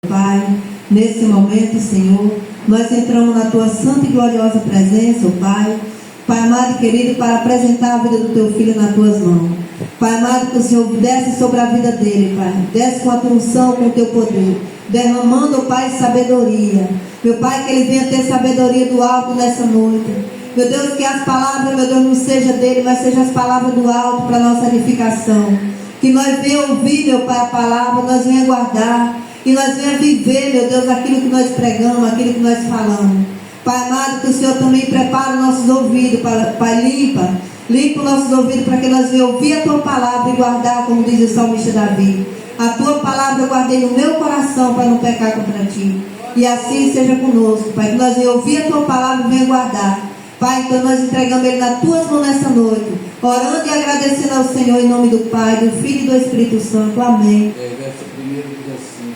Pai, nesse momento, Senhor, nós entramos na Tua santa e gloriosa presença, Pai. Pai amado e querido, para apresentar a vida do Teu Filho nas Tuas mãos. Pai amado, que o Senhor desce sobre a vida dele, Pai. Desce com a tua unção, com o Teu poder, derramando, Pai, sabedoria. Meu Pai, que ele venha ter sabedoria do alto nessa noite. Meu Deus, que as palavras, meu Deus, não seja dele, mas seja as palavras do alto para nossa edificação. Que nós venhamos ouvir, meu Pai, a palavra, nós venhamos guardar. E nós venhamos viver, meu Deus, aquilo que nós pregamos, aquilo que nós falamos. Pai amado, que o Senhor também prepara nossos ouvidos, Pai, limpa os nossos ouvidos para que nós venhamos ouvir a Tua palavra e guardar, como diz o salmista Davi. A Tua palavra eu guardei no meu coração para não pecar contra Ti. E assim seja conosco, Pai, que nós venhamos ouvir a Tua palavra e venhamos guardar. Pai, então nós entregamos Ele nas Tuas mãos nessa noite, orando e agradecendo ao Senhor em nome do Pai, do Filho e do Espírito Santo. Amém. Verso 1 diz assim: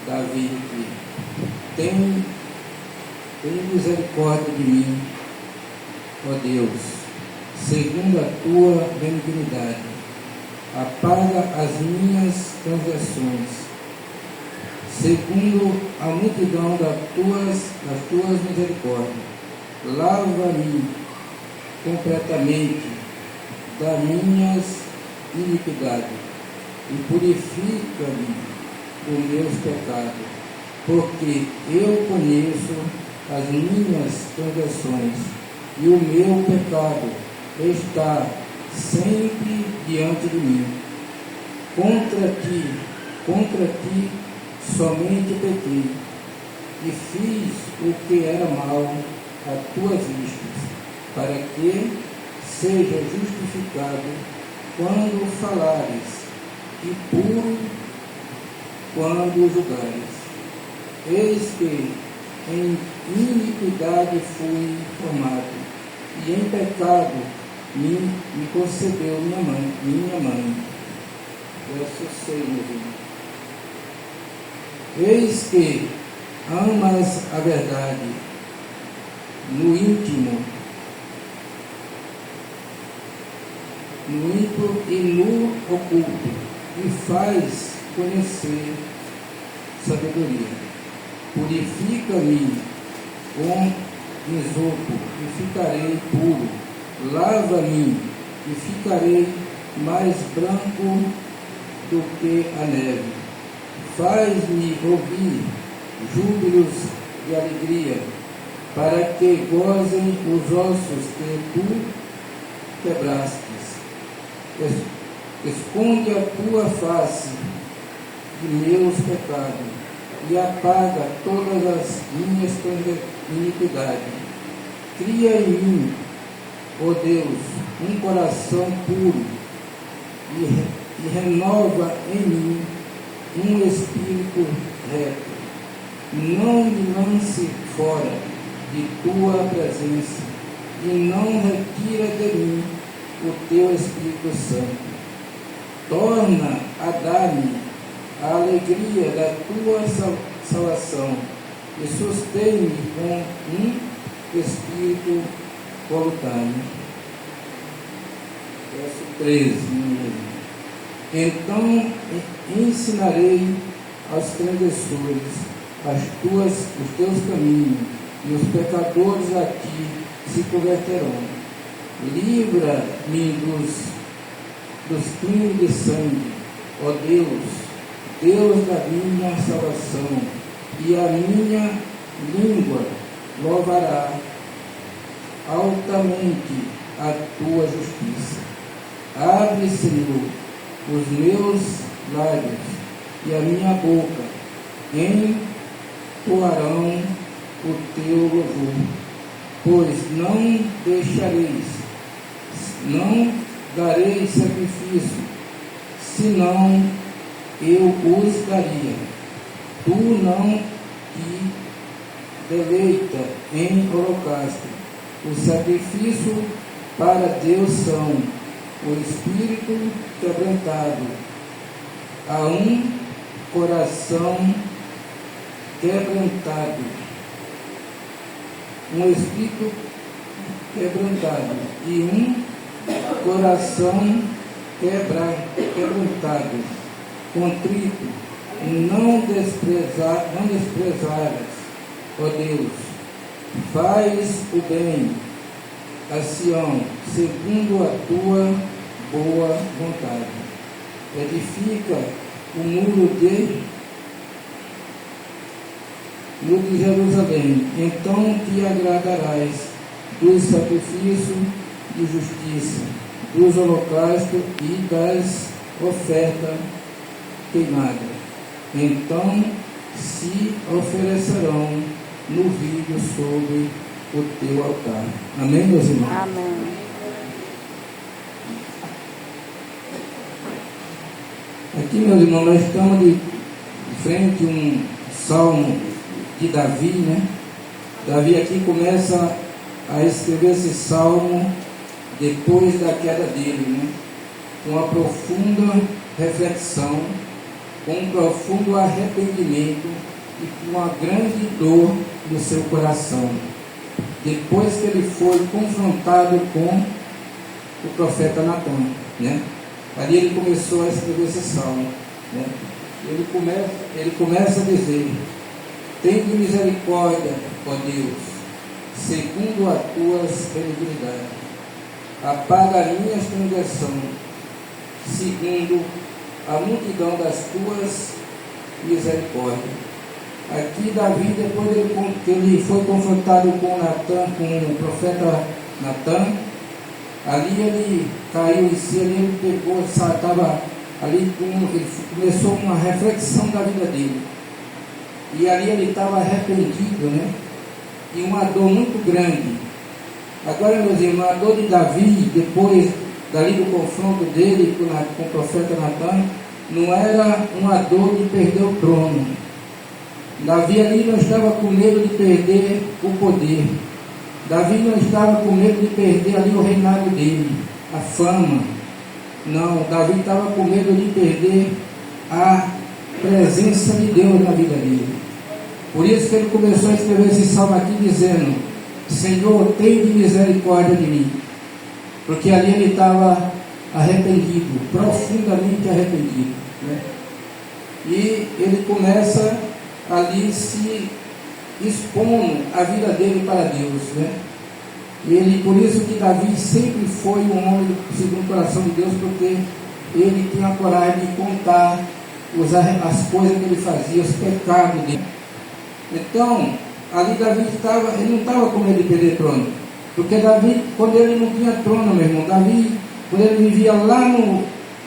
Davi, tem misericórdia de mim, ó Deus, segundo a Tua benignidade, apaga as minhas transgressões, segundo a multidão das tuas misericórdias. Lava-me completamente das minhas iniquidades e purifica-me dos meus pecados, porque eu conheço as minhas transgressões e o meu pecado está sempre diante de mim. Contra ti somente pequei e fiz o que era mal a tuas vistas, para que seja justificado quando falares e puro quando julgares. Eis que em iniquidade fui formado, e em pecado me concebeu minha mãe. Verso 6, meu irmão. Eis que amas a verdade no íntimo e no oculto, e faz conhecer sabedoria. Purifica-me com isopo e ficarei puro. Lava-me e ficarei mais branco do que a neve. Faz-me ouvir júbilos de alegria, para que gozem os ossos que tu quebrastes. Esconde a tua face de meus pecados e apaga todas as minhas iniquidades. Cria em mim, ó Deus, um coração puro e renova em mim um espírito reto. Não me lance fora de tua presença e não retira de mim o teu Espírito Santo. Torna a dar-me a alegria da tua salvação e sustém-me com um espírito voluntário. Verso 13. Então ensinarei aos transgressores os teus caminhos, e os pecadores a ti se converterão. Livra-me dos crimes de sangue, ó Deus, Deus da minha salvação, e a minha língua louvará altamente a tua justiça. Abre, Senhor, os meus lábios, e a minha boca entoarão o teu louvor, pois não darei sacrifício, senão eu os daria. Tu não te deleita em holocausto. O sacrifício para Deus são o espírito quebrantado, a um coração quebrantado, um espírito quebrantado e um coração quebrantado, contrito, não desprezares, ó Deus, faz o bem a Sião, segundo a tua boa vontade. Edifica o muro de Jerusalém, então te agradarás dos sacrifícios de justiça, dos holocaustos e das ofertas queimadas. Então se oferecerão novilhos sobre o teu altar. Amém, meus irmãos? Amém. Aqui, meus irmãos, nós estamos de frente a um salmo de Davi, né? Davi aqui começa a escrever esse salmo depois da queda dele, né? Com uma profunda reflexão, com um profundo arrependimento e com uma grande dor no seu coração. Depois que ele foi confrontado com o profeta Natan, né? Ali ele começou a escrever esse salmo, né? Ele começa a dizer: tende misericórdia, ó Deus, segundo as tuas benignidades, apaga a minha transgressão, segundo a multidão das tuas misericórdias. Aqui Davi, depois que ele foi confrontado com o profeta Natan, ali ele caiu em si, ali ele pegou, estava ali, ele começou uma reflexão da vida dele. E ali ele estava arrependido, né? E uma dor muito grande. Agora, meus irmãos, a dor de Davi, depois dali do confronto dele com o profeta Natan, não era uma dor de perder o trono. Davi ali não estava com medo de perder o poder. Davi não estava com medo de perder ali o reinado dele, a fama. Não, Davi estava com medo de perder a presença de Deus na vida dele. Por isso que ele começou a escrever esse salmo aqui dizendo: Senhor, tem misericórdia de mim. Porque ali ele estava arrependido, profundamente arrependido, né? E ele começa ali se expondo a vida dele para Deus, né? Por isso que Davi sempre foi um homem segundo o coração de Deus, porque ele tinha a coragem de contar as coisas que ele fazia, os pecados dele. Então, ali Davi ele não estava com medo de perder trono, porque Davi, quando ele não tinha trono, meu irmão, Davi, quando ele vivia lá no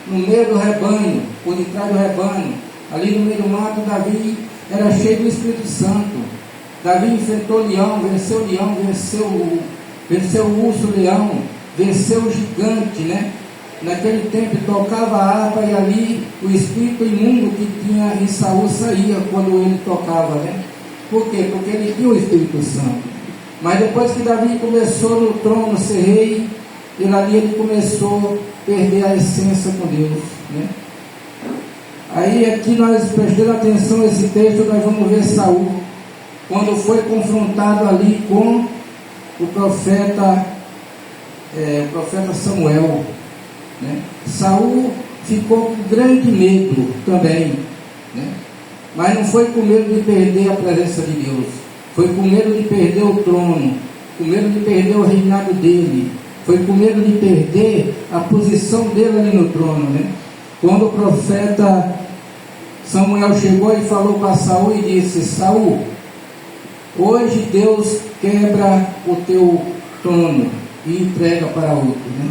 meio do rebanho, por detrás do rebanho, ali no meio do mato, Davi era cheio do Espírito Santo. Davi enfrentou o leão, venceu o urso-leão, venceu o gigante, né? Naquele tempo tocava a harpa e ali o espírito imundo que tinha em Saul saía quando ele tocava, né? Por quê? Porque ele tinha o Espírito Santo. Mas depois que Davi começou no trono ser rei, ele começou a perder a essência com Deus, né? Aí aqui nós prestando atenção a esse texto, nós vamos ver Saul, quando foi confrontado ali com o profeta Samuel, né? Saul ficou com grande medo também, né? Mas não foi com medo de perder a presença de Deus, foi com medo de perder o trono, com medo de perder o reinado dele, foi com medo de perder a posição dele ali no trono, né? Quando o profeta Samuel chegou e falou para Saul e disse: Saul, hoje Deus quebra o teu trono e entrega para outro, né?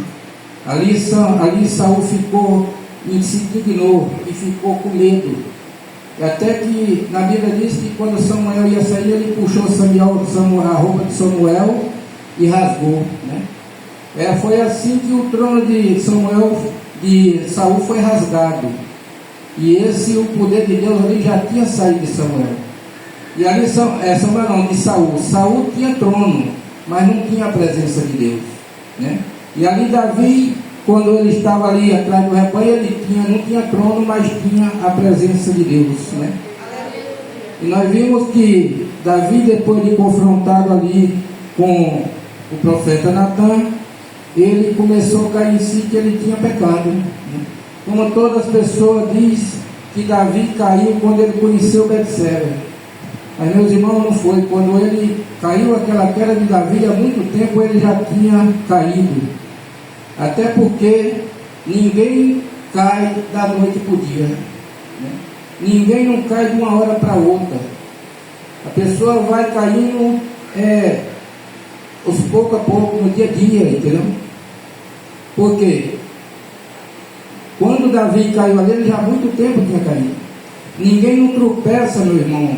Ali Saul se indignou e ficou com medo. Até que na Bíblia diz que quando Samuel ia sair, ele puxou a roupa de Samuel e rasgou, né? Foi assim que o trono de Saul foi rasgado. E o poder de Deus ali já tinha saído de Samuel. E ali de Saul. Saul tinha trono, mas não tinha a presença de Deus, né? E ali Davi, quando ele estava ali atrás do rebanho, não tinha trono, mas tinha a presença de Deus, né? E nós vimos que Davi, depois de confrontado ali com o profeta Natan, ele começou a cair em si que ele tinha pecado, né? Como todas as pessoas dizem que Davi caiu quando ele conheceu Betseba. Mas, meus irmãos, não foi. Quando ele caiu aquela queda de Davi, há muito tempo ele já tinha caído. Até porque ninguém cai da noite para o dia, né? Ninguém não cai de uma hora para outra. A pessoa vai caindo pouco a pouco, no dia a dia, entendeu? Por quê? Quando Davi caiu ali, ele já há muito tempo tinha caído. Ninguém não tropeça, meu irmão.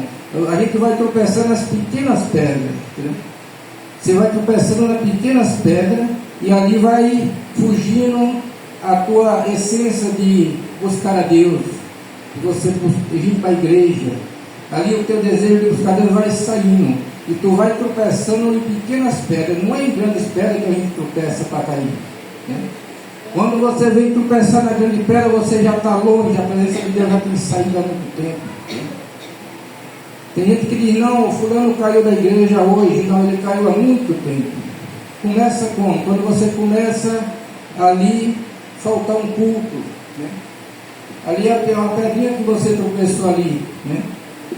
A gente vai tropeçando nas pequenas pedras, entendeu? Você vai tropeçando nas pequenas pedras e ali vai fugindo a tua essência de buscar a Deus, de você vir para a igreja. Ali o teu desejo de buscar a Deus vai saindo e tu vai tropeçando em pequenas pedras. Não é em grandes pedras que a gente tropeça para cair, né? Quando você vem tropeçar na grande pedra, você já está longe, a presença de Deus já tem saído há muito tempo. Tem gente que diz, não, o fulano caiu da igreja hoje. Não, ele caiu há muito tempo. Começa como? Quando você começa ali faltar um culto, né? Ali é uma pedrinha que você tropeçou ali, né?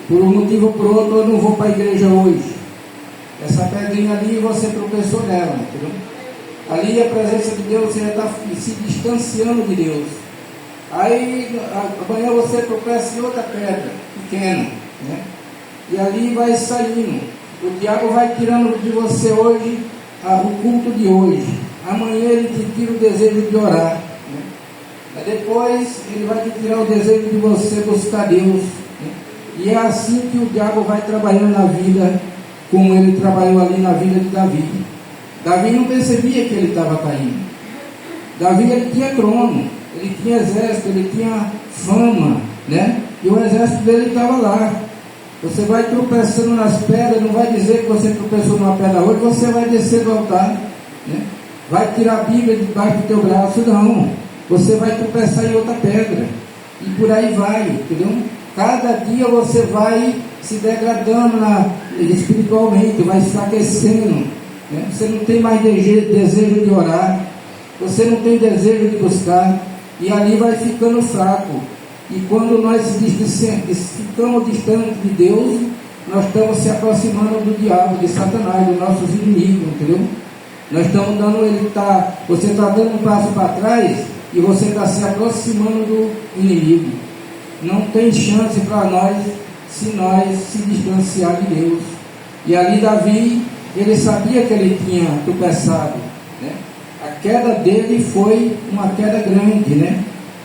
Por um motivo ou por outro, eu não vou para a igreja hoje. Essa pedrinha ali, você tropeçou nela, entendeu? Ali a presença de Deus, você já está se distanciando de Deus. Aí amanhã você tropeça em outra pedra pequena, né? E ali vai saindo. O diabo vai tirando de você hoje o culto de hoje. Amanhã ele te tira o desejo de orar, né? Aí depois ele vai te tirar o desejo de você buscar Deus, né? E é assim que o diabo vai trabalhando na vida, como ele trabalhou ali na vida de Davi. Davi não percebia que ele estava caindo. Davi, ele tinha trono, ele tinha exército, ele tinha fama, né? E o exército dele estava lá. Você vai tropeçando nas pedras, não vai dizer que você tropeçou numa pedra hoje, você vai descer do altar, né? Vai tirar a Bíblia debaixo do teu braço, não. Você vai tropeçar em outra pedra. E por aí vai, entendeu? Cada dia você vai se degradando espiritualmente, vai se enfraquecendo, né? Você não tem mais desejo de orar, você não tem desejo de buscar, e ali vai ficando fraco. E quando nós ficamos distantes de Deus, nós estamos se aproximando do diabo, de Satanás, dos nossos inimigos, entendeu? Nós estamos dando, você está dando um passo para trás e você está se aproximando do inimigo. Não tem chance para nós se nós se distanciar de Deus. E ali Davi, ele sabia que ele tinha tropeçado, né? A queda dele foi uma queda grande, né?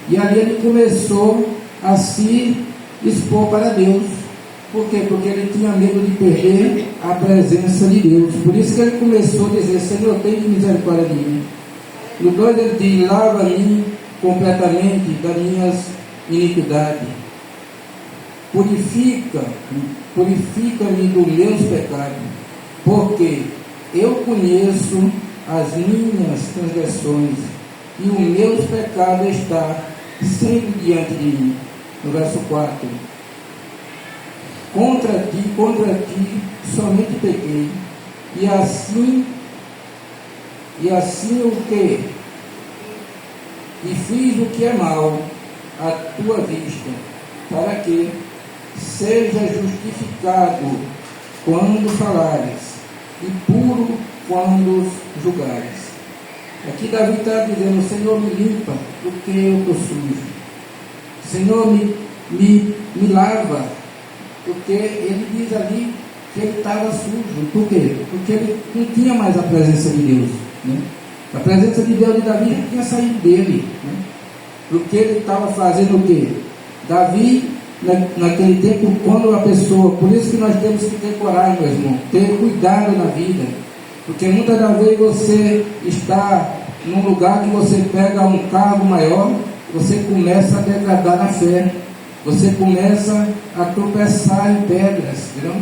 E ali ele começou a se expor para Deus. Por quê? Porque ele tinha medo de perder a presença de Deus. Por isso que ele começou a dizer, Senhor, tem misericórdia de mim. No 2 ele diz, lava-me completamente das minhas iniquidades. Purifica-me dos meus pecados, porque eu conheço as minhas transgressões e o meu pecado está sempre diante de mim. No verso 4, contra ti somente pequei, e assim o que? E fiz o que é mal à tua vista, para que seja justificado quando falares, e puro quando julgares. Aqui Davi está dizendo, Senhor, me limpa, porque eu estou sujo. Senhor, me lava, porque ele diz ali que ele estava sujo. Por quê? Porque ele não tinha mais a presença de Deus, né? A presença de Deus de Davi já tinha saído dele, né? Porque ele estava fazendo o quê? Davi, naquele tempo, quando a pessoa, por isso que nós temos que ter coragem, meu irmão, ter cuidado na vida, porque muitas das vezes você está num lugar que você pega um cargo maior, você começa a degradar na fé, você começa a tropeçar em pedras, entendeu?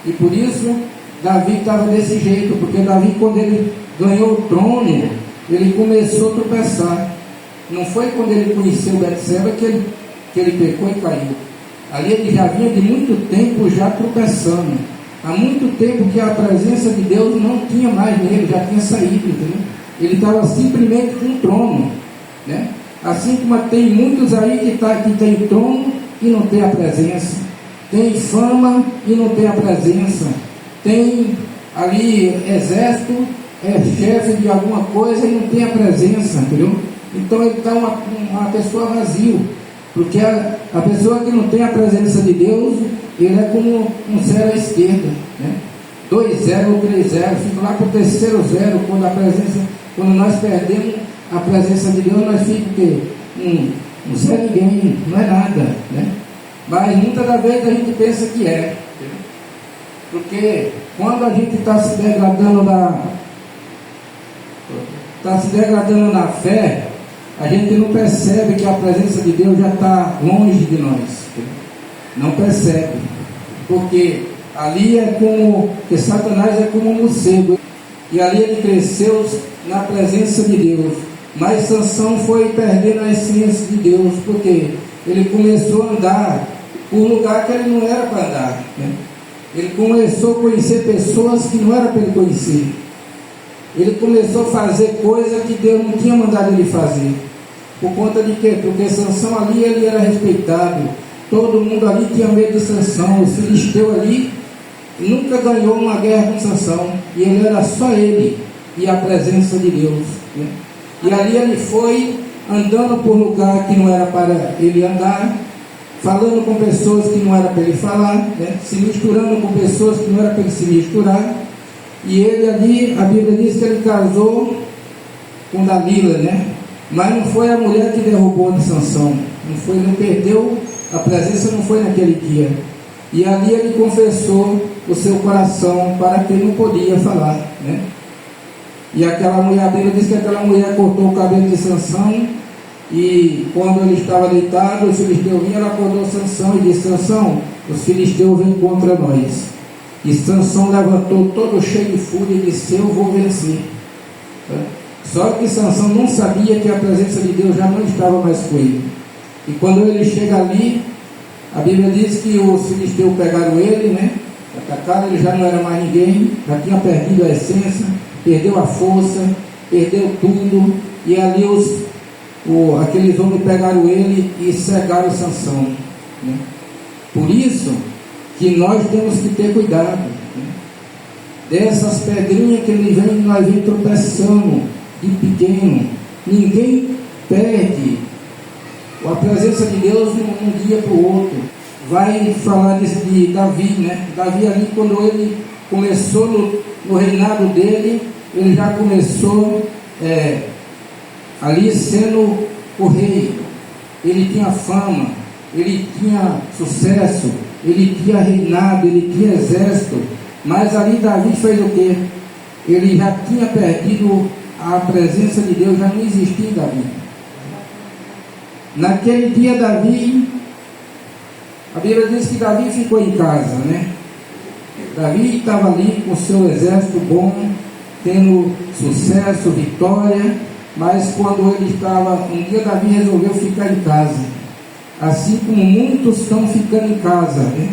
E por isso Davi estava desse jeito, porque Davi, quando ele ganhou o trono, ele começou a tropeçar. Não foi quando ele conheceu Betseba que ele pecou e caiu. Ali ele já vinha de muito tempo já tropeçando. Há muito tempo que a presença de Deus não tinha mais nele, já tinha saído, entendeu? Ele estava simplesmente com um trono, né? Assim como tem muitos aí que tem trono, e não tem a presença, tem fama e não tem a presença, tem ali exército, é chefe de alguma coisa e não tem a presença, entendeu? Então ele está uma pessoa vazio, porque a pessoa que não tem a presença de Deus, ele é como um zero à esquerda, né? 2-0 ou 3-0, fica lá para o terceiro zero, quando nós perdemos a presença de Deus, nós ficamos o quê? Um Zé ninguém, não é nada, né? Mas muitas das vezes a gente pensa que é, porque quando a gente está se degradando na fé, a gente não percebe que a presença de Deus já está longe de nós, não percebe, porque ali é como, que Satanás é como um morcego, e ali ele cresceu na presença de Deus, mas Sansão foi perdendo a essência de Deus, porque ele começou a andar por um lugar que ele não era para andar, né? Ele começou a conhecer pessoas que não era para ele conhecer, ele começou a fazer coisas que Deus não tinha mandado ele fazer. Por conta de quê? Porque Sansão ali, ele era respeitado, todo mundo ali tinha medo de Sansão, o filisteu ali nunca ganhou uma guerra com Sansão, e ele era só ele e a presença de Deus, né? E ali ele foi andando por lugar que não era para ele andar, falando com pessoas que não era para ele falar, né? Se misturando com pessoas que não era para ele se misturar, e ele ali, a Bíblia diz que ele casou com Dalila, né? Mas não foi a mulher que derrubou de Sansão, não perdeu a presença, não foi naquele dia. E ali ele confessou o seu coração para quem não podia falar, né? E aquela mulher, a Bíblia diz que aquela mulher cortou o cabelo de Sansão, e quando ele estava deitado, os filisteus vinham, ela acordou Sansão e disse: Sansão, os filisteus vêm contra nós. E Sansão levantou todo cheio de fúria e disse: eu vou vencer. Só que Sansão não sabia que a presença de Deus já não estava mais com ele. E quando ele chega ali, a Bíblia diz que os filisteus pegaram ele, né? Atacaram, ele já não era mais ninguém, já tinha perdido a essência, perdeu a força, perdeu tudo. E ali aqueles homens pegaram ele e cegaram Sansão, né? Por isso que nós temos que ter cuidado, né? Dessas pedrinhas que nós vem tropeçando de pequeno. Ninguém perde a presença de Deus de um dia para o outro. Vai falar de Davi, né? Davi ali, quando ele começou no reinado dele, ele já começou ali sendo o rei. Ele tinha fama, ele tinha sucesso, ele tinha reinado, ele tinha exército. Mas ali Davi fez o quê? Ele já tinha perdido a presença de Deus, já não existia em Davi. Naquele dia Davi, a Bíblia diz que Davi ficou em casa, né? Davi estava ali com seu exército bom, tendo sucesso, vitória, mas quando ele estava, um dia Davi resolveu ficar em casa, assim como muitos estão ficando em casa, né?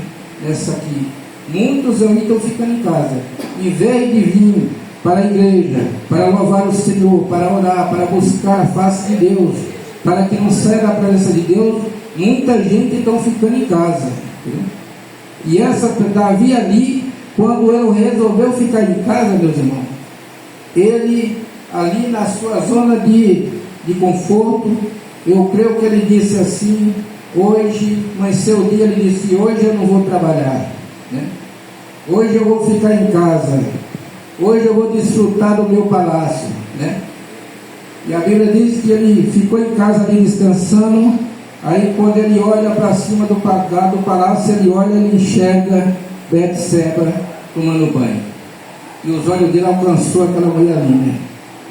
Essa aqui, muitos ali estão ficando em casa, em vez de vir para a igreja, para louvar o Senhor, para orar, para buscar a face de Deus, para que não saia da presença de Deus, muita gente está ficando em casa, entendeu? E essa Davi ali, quando ele resolveu ficar em casa, meus irmãos, ele ali na sua zona de conforto, eu creio que ele disse assim: hoje, mas seu dia, ele disse: hoje eu não vou trabalhar, né? Hoje eu vou ficar em casa, hoje eu vou desfrutar do meu palácio, né? E a Bíblia diz que ele ficou em casa ali descansando. Aí quando ele olha para cima do palácio, ele olha e ele enxerga Betseba tomando banho, e os olhos dele alcançou aquela mulher ali, né?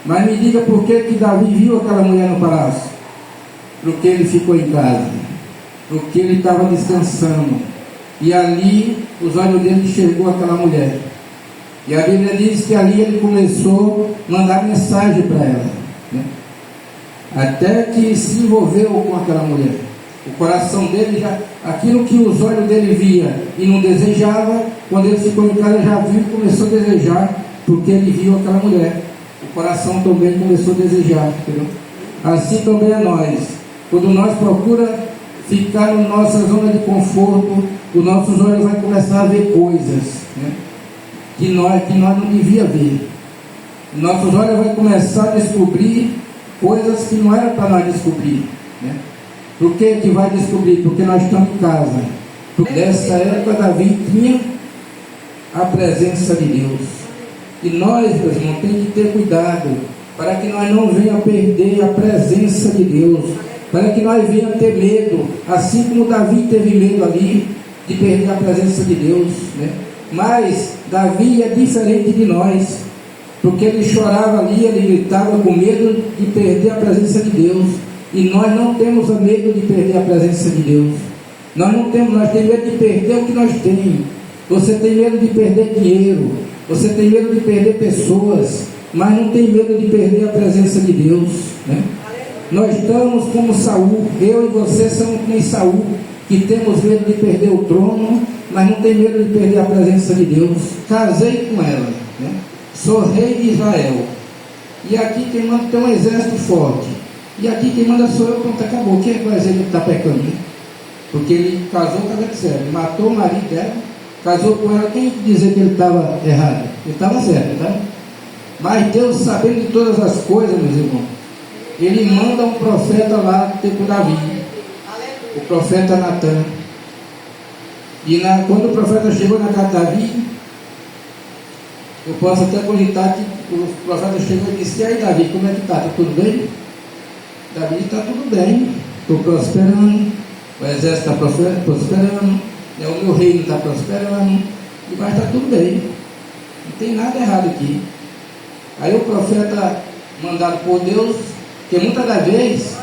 Mas me diga por que Davi viu aquela mulher no palácio? Porque ele ficou em casa, porque ele estava descansando, e ali os olhos dele enxergou aquela mulher. E a Bíblia diz que ali ele começou a mandar mensagem para ela, né? Até que se envolveu com aquela mulher. O coração dele já, aquilo que os olhos dele via e não desejava, quando ele ficou em casa já viu e começou a desejar, porque ele viu aquela mulher. O coração também começou a desejar, entendeu? Assim também é nós. Quando nós procuramos ficar na nossa zona de conforto, os nossos olhos vão começar a ver coisas, né, que nós não devíamos ver. Nossos olhos vão começar a descobrir coisas que não era para nós descobrir, né? Por que vai descobrir? Porque nós estamos em casa. Nessa época, Davi tinha a presença de Deus. E nós, meus irmãos, temos que ter cuidado para que nós não venhamos perder a presença de Deus, para que nós venhamos ter medo, assim como Davi teve medo ali de perder a presença de Deus, né? Mas Davi é diferente de nós, porque ele chorava ali, ele estava com medo de perder a presença de Deus. E nós não temos medo de perder a presença de Deus. Nós temos medo de perder o que nós temos. Você tem medo de perder dinheiro, você tem medo de perder pessoas, mas não tem medo de perder a presença de Deus, né? Nós estamos como Saul, eu e você somos como Saul, que temos medo de perder o trono, mas não tem medo de perder a presença de Deus. Casei com ela, né? Sou rei de Israel, e aqui quem manda tem um exército forte, e aqui quem manda sou eu. Pronto, acabou. Quem é que vai dizer que está pecando? Porque ele casou com ela, ele matou o marido dela, casou com ela. Quem dizer que ele estava errado? Ele estava certo, tá? Mas Deus, sabendo de todas as coisas, meus irmãos, ele manda um profeta lá ter com Davi, o profeta Natan. E quando o profeta chegou na casa de Davi, eu posso até cogitar que o profeta chegou e disse: e aí, Davi, como é que está? Está tudo bem? Davi: está tudo bem, estou prosperando, o exército está prosperando, o meu reino está prosperando, mas está tudo bem, não tem nada errado aqui. Aí o profeta, mandado por Deus, que muitas das vezes